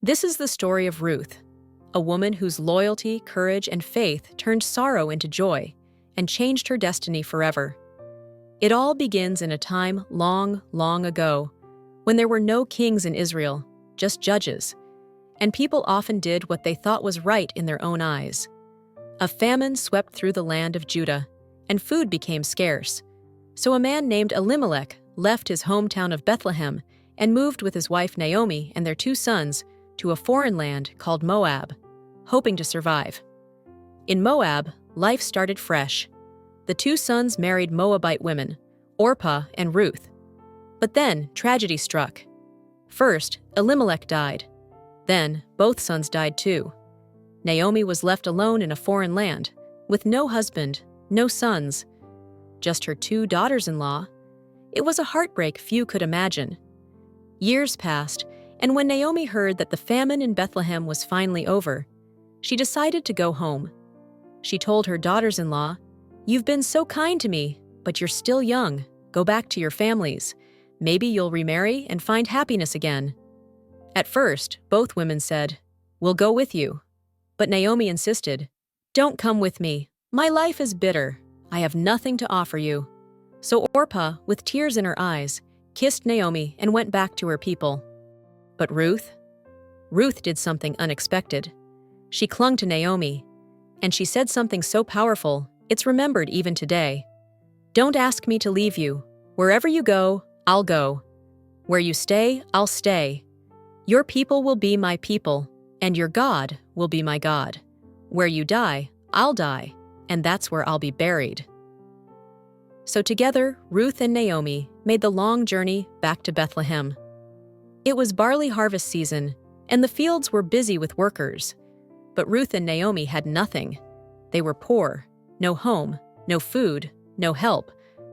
This is the story of Ruth, a woman whose loyalty, courage, and faith turned sorrow into joy and changed her destiny forever. It all begins in a time long, long ago, when there were no kings in Israel, just judges, and people often did what they thought was right in their own eyes. A famine swept through the land of Judah, and food became scarce. So a man named Elimelech left his hometown of Bethlehem and moved with his wife Naomi and their 2 sons to a foreign land called Moab, hoping to survive. In Moab, life started fresh. The 2 sons married Moabite women, Orpah and Ruth. But then tragedy struck. First, Elimelech died. Then, both sons died too. Naomi was left alone in a foreign land, with no husband, no sons, just her 2 daughters-in-law. It was a heartbreak few could imagine. Years passed, and when Naomi heard that the famine in Bethlehem was finally over, she decided to go home. She told her daughters-in-law, "You've been so kind to me, but you're still young. Go back to your families. Maybe you'll remarry and find happiness again." At first, both women said, "We'll go with you." But Naomi insisted, "Don't come with me. My life is bitter. I have nothing to offer you." So Orpah, with tears in her eyes, kissed Naomi and went back to her people. But Ruth did something unexpected. She clung to Naomi, and she said something so powerful, it's remembered even today. "Don't ask me to leave you. Wherever you go, I'll go. Where you stay, I'll stay. Your people will be my people, and your God will be my God. Where you die, I'll die, and that's where I'll be buried." So together, Ruth and Naomi made the long journey back to Bethlehem. It was barley harvest season, and the fields were busy with workers. But Ruth and Naomi had nothing. They were poor, no home, no food, no help.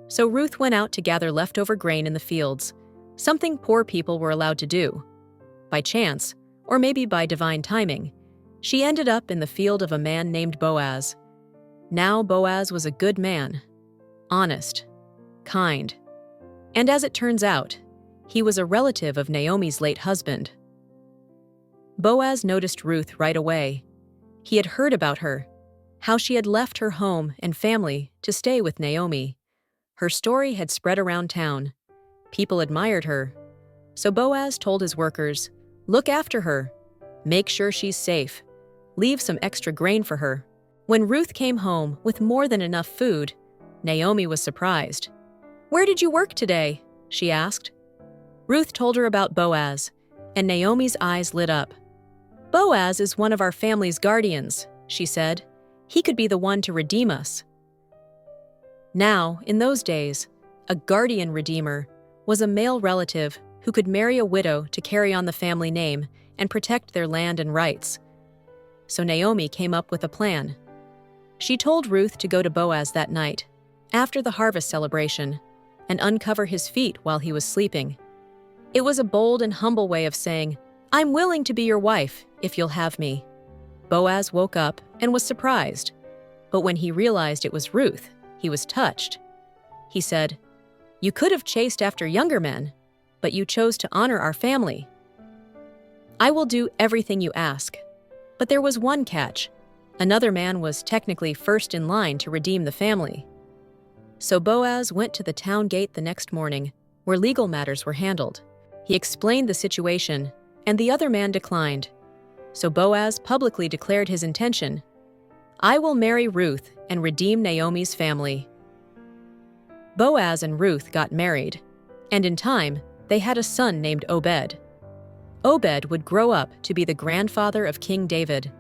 So Ruth went out to gather leftover grain in the fields, something poor people were allowed to do. By chance, or maybe by divine timing, she ended up in the field of a man named Boaz. Now Boaz was a good man, honest, kind, and as it turns out, he was a relative of Naomi's late husband. Boaz noticed Ruth right away. He had heard about her, how she had left her home and family to stay with Naomi. Her story had spread around town. People admired her. So Boaz told his workers, "Look after her. Make sure she's safe. Leave some extra grain for her." When Ruth came home with more than enough food, Naomi was surprised. "Where did you work today?" she asked. Ruth told her about Boaz, and Naomi's eyes lit up. "Boaz is one of our family's guardians," she said. "He could be the one to redeem us." Now, in those days, a guardian redeemer was a male relative who could marry a widow to carry on the family name and protect their land and rights. So Naomi came up with a plan. She told Ruth to go to Boaz that night, after the harvest celebration, and uncover his feet while he was sleeping. It was a bold and humble way of saying, "I'm willing to be your wife, if you'll have me." Boaz woke up and was surprised, but when he realized it was Ruth, he was touched. He said, "You could have chased after younger men, but you chose to honor our family. I will do everything you ask." But there was one catch. Another man was technically first in line to redeem the family. So Boaz went to the town gate the next morning, where legal matters were handled. He explained the situation, and the other man declined. So Boaz publicly declared his intention. "I will marry Ruth and redeem Naomi's family." Boaz and Ruth got married, and in time, they had a son named Obed. Obed would grow up to be the grandfather of King David.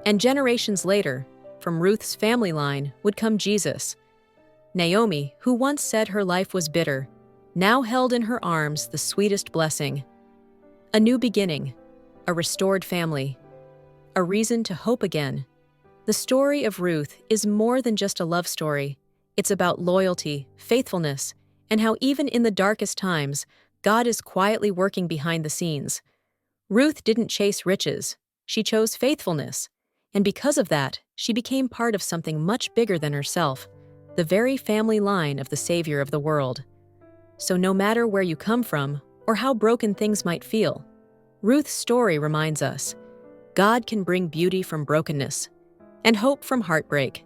And generations later, from Ruth's family line would come Jesus. Naomi, who once said her life was bitter, now held in her arms the sweetest blessing. A new beginning, a restored family, a reason to hope again. The story of Ruth is more than just a love story. It's about loyalty, faithfulness, and how even in the darkest times, God is quietly working behind the scenes. Ruth didn't chase riches, she chose faithfulness. And because of that, she became part of something much bigger than herself, the very family line of the Savior of the world. So no matter where you come from, or how broken things might feel, Ruth's story reminds us God can bring beauty from brokenness and hope from heartbreak.